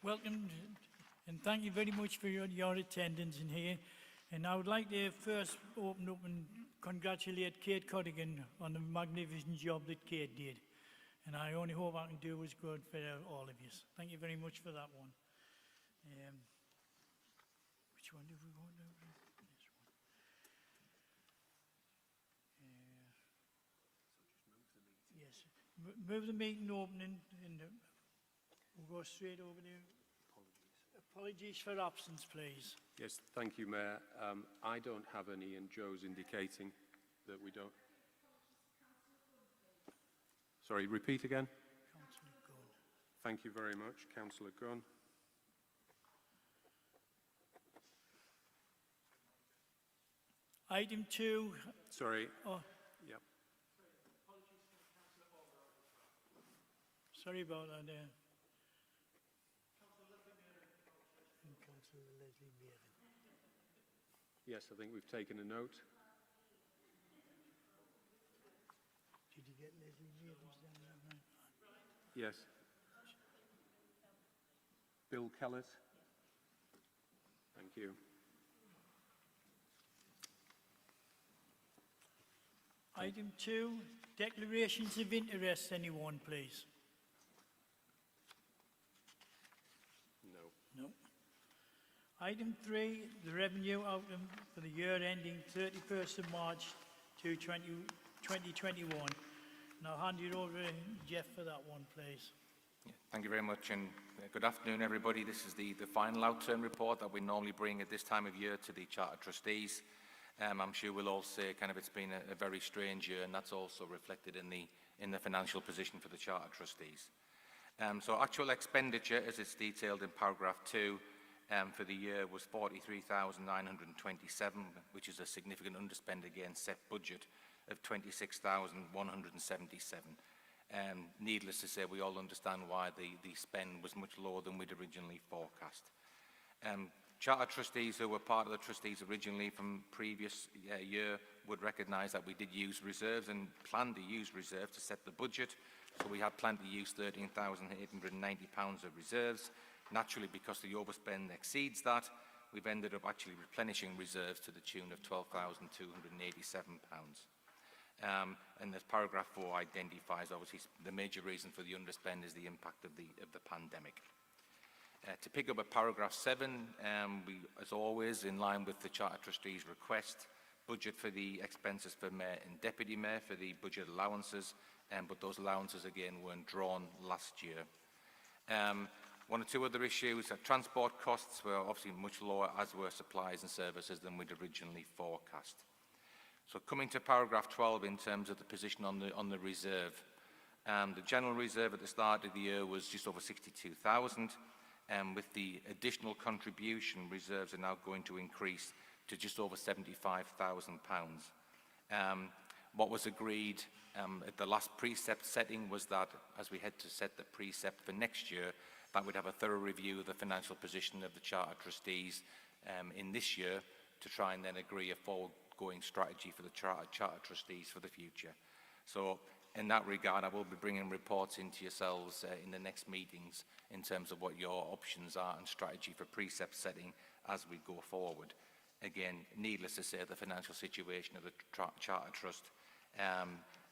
Welcome and thank you very much for your attendance in here. And I would like to first open up and congratulate Kate Codigan on the magnificent job that Kate did. And I only hope I can do what's good for all of you. Thank you very much for that one. Which one did we go to? This one. Yes. Move the meeting opening and we'll go straight over to apologies for absence, please. Yes, thank you, Mayor. I don't have any, and Joe's indicating that we don't. Sorry, repeat again. Councillor Gunn. Thank you very much, Councillor Gunn. Item 2. Sorry. Oh, Yep. sorry about that there. Councillor Leslie Bevan. Yes, I think we've taken a note. Did you get Leslie Bevan's down there? Yes. Bill Kellett. Thank you. Item 2, declarations of interest. Anyone, please? No. No. Item 3, the revenue outcome for the year ending 31st of March 2021. And I'll hand you over to Jeff for that one, please. Yeah, thank you very much, and good afternoon, everybody. This is the final outturn report that we normally bring at this time of year to the Charter Trustees. I'm sure we'll all say kind of it's been a very strange year, and that's also reflected in the financial position for the Charter Trustees. So actual expenditure, as it's detailed in paragraph 2, for the year was 43,927, which is a significant underspend against set budget of 26,177. Needless to say, we all understand why the spend was much lower than we'd originally forecast. Charter Trustees who were part of the Trustees originally from previous year would recognise that we did use reserves and planned to use reserves to set the budget. So we had planned to use £13,890 of reserves. Naturally, because the overspend exceeds that, we've ended up actually replenishing reserves to the tune of £12,287. And as paragraph 4 identifies, obviously the major reason for the underspend is the impact of the pandemic. To pick up at paragraph 7, we, as always, in line with the Charter Trustees' request, budget for the expenses for Mayor and Deputy Mayor for the budget allowances, but those allowances again weren't drawn last year. One or two other issues, transport costs were obviously much lower, as were supplies and services than we'd originally forecast. So coming to paragraph 12 in terms of the position on the reserve. The general reserve at the start of the year was just over 62,000. With the additional contribution, reserves are now going to increase to just over £75,000. What was agreed at the last precept setting was that as we head to set the precept for next year, that we'd have a thorough review of the financial position of the Charter Trustees in this year to try and then agree a forward-going strategy for the Charter Trustees for the future. So in that regard, I will be bringing reports into yourselves in the next meetings in terms of what your options are and strategy for precept setting as we go forward. Again, needless to say, the financial situation of the Charter Trust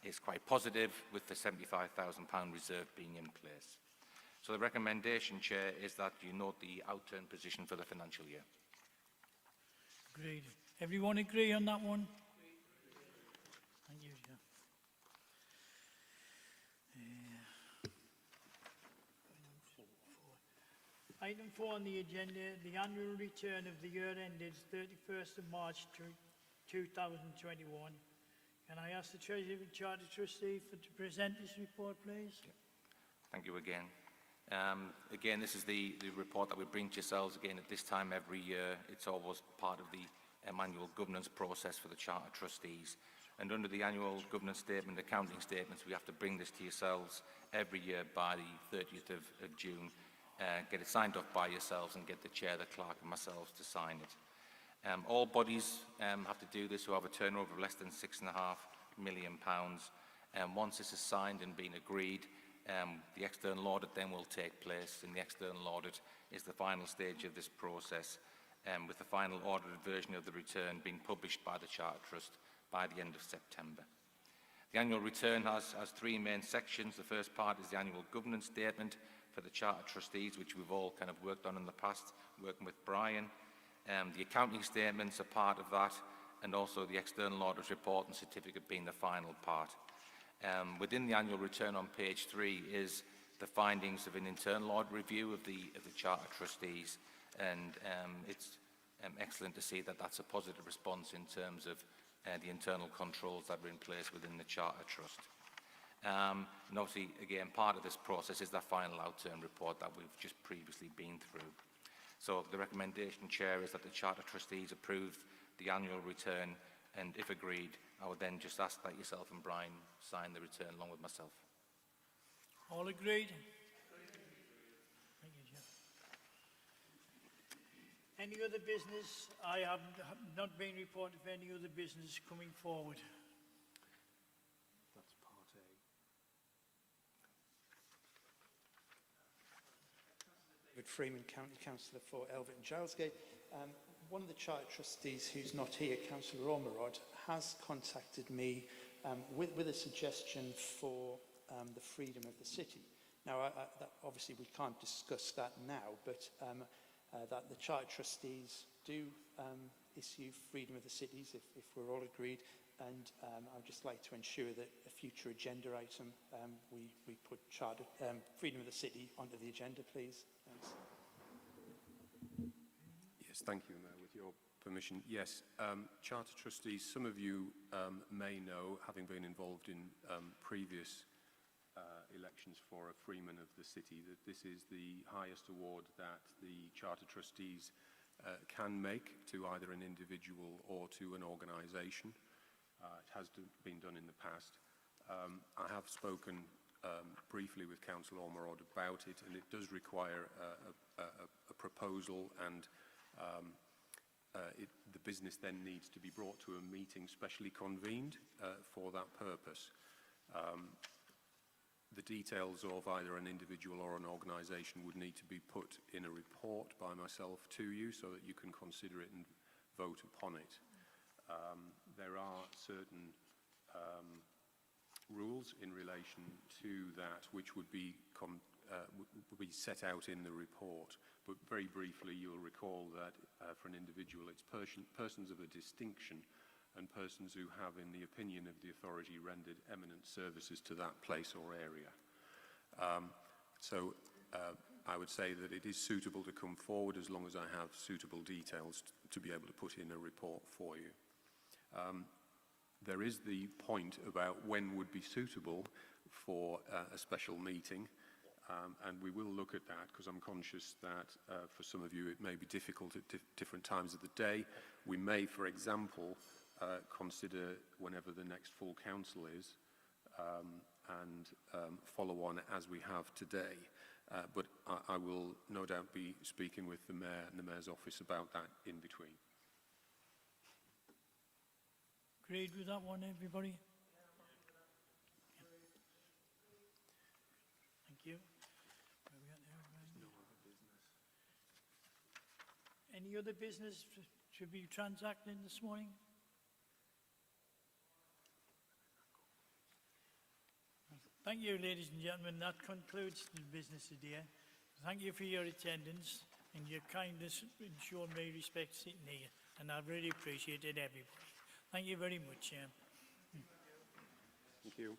is quite positive with the £75,000 reserve being in place. So the recommendation, Chair, is that you note the outturn position for the financial year. Agreed. Everyone agree on that one? Thank you, Jeff. Item 4 on the agenda, the annual return of the year ended 31st of March 2021. Can I ask the Treasurer of the Charter Trustee to present this report, please? Thank you again. Again, this is the report that we bring to yourselves again at this time every year. It's always part of the annual governance process for the Charter Trustees. And under the annual governance statement, accounting statements, we have to bring this to yourselves every year by the 30th of June. Get it signed off by yourselves and get the chair, the clerk and myself to sign it. All bodies have to do this who have a turnover of less than £6.5 million. Once this is signed and been agreed, The external audit then will take place, and the external audit is the final stage of this process, with the final audited version of the return being published by the Charter Trust by the end of September. The annual return has three main sections. The first part is the annual governance statement for the Charter Trustees, which we've all kind of worked on in the past, working with Brian. The accounting statements are part of that, and also the external audit report and certificate being the final part. Within the annual return on page 3 is the findings of an internal audit review of the Charter Trustees, and it's excellent to see that that's a positive response in terms of the internal controls that are in place within the Charter Trust. And obviously, again, part of this process is that final outturn report that we've just previously been through. So the recommendation, Chair, is that the Charter Trustees approve the annual return, and if agreed, I would then just ask that yourself and Brian sign the return along with myself. All agreed? Thank you, Chair. Any other business? I have not been reported of any other business coming forward. That's part A. David Freeman, County Councillor for Elvet and Gilesgate. One of the Charter Trustees who's not here, Councillor Ormerod, has contacted me with a suggestion for the freedom of the city. Now, obviously we can't discuss that now, but that the Charter Trustees do issue freedom of the cities if we're all agreed, and I'd just like to ensure that a future agenda item we put freedom of the city onto the agenda, please. Thanks. Yes, thank you, Mayor. With your permission, yes. Charter Trustees, some of you may know, having been involved in previous elections for a Freeman of the City, that this is the highest award that the Charter Trustees can make to either an individual or to an organisation. It has been done in the past. I have spoken briefly with Councillor Ormerod about it, and it does require a proposal, and the business then needs to be brought to a meeting specially convened for that purpose. The details of either an individual or an organisation would need to be put in a report by myself to you so that you can consider it and vote upon it. There are certain rules in relation to that which would be set out in the report. But very briefly, you'll recall that for an individual, it's persons of a distinction and persons who have, in the opinion of the authority, rendered eminent services to that place or area. I would say that it is suitable to come forward as long as I have suitable details to be able to put in a report for you. There is the point about when would be suitable for a special meeting, and we will look at that because I'm conscious that for some of you it may be difficult at different times of the day. We may, for example, consider whenever the next full council is and follow on as we have today. But I will no doubt be speaking with the Mayor and the Mayor's office about that in between. Agreed with that one, everybody? Thank you. Where we at there, Brian? No other business. Any other business to be transacted this morning? Thank you, ladies and gentlemen. That concludes the business today. Thank you for your attendance and your kindness in showing me respect sitting here. And I really appreciate it, everybody. Thank you very much. Thank you.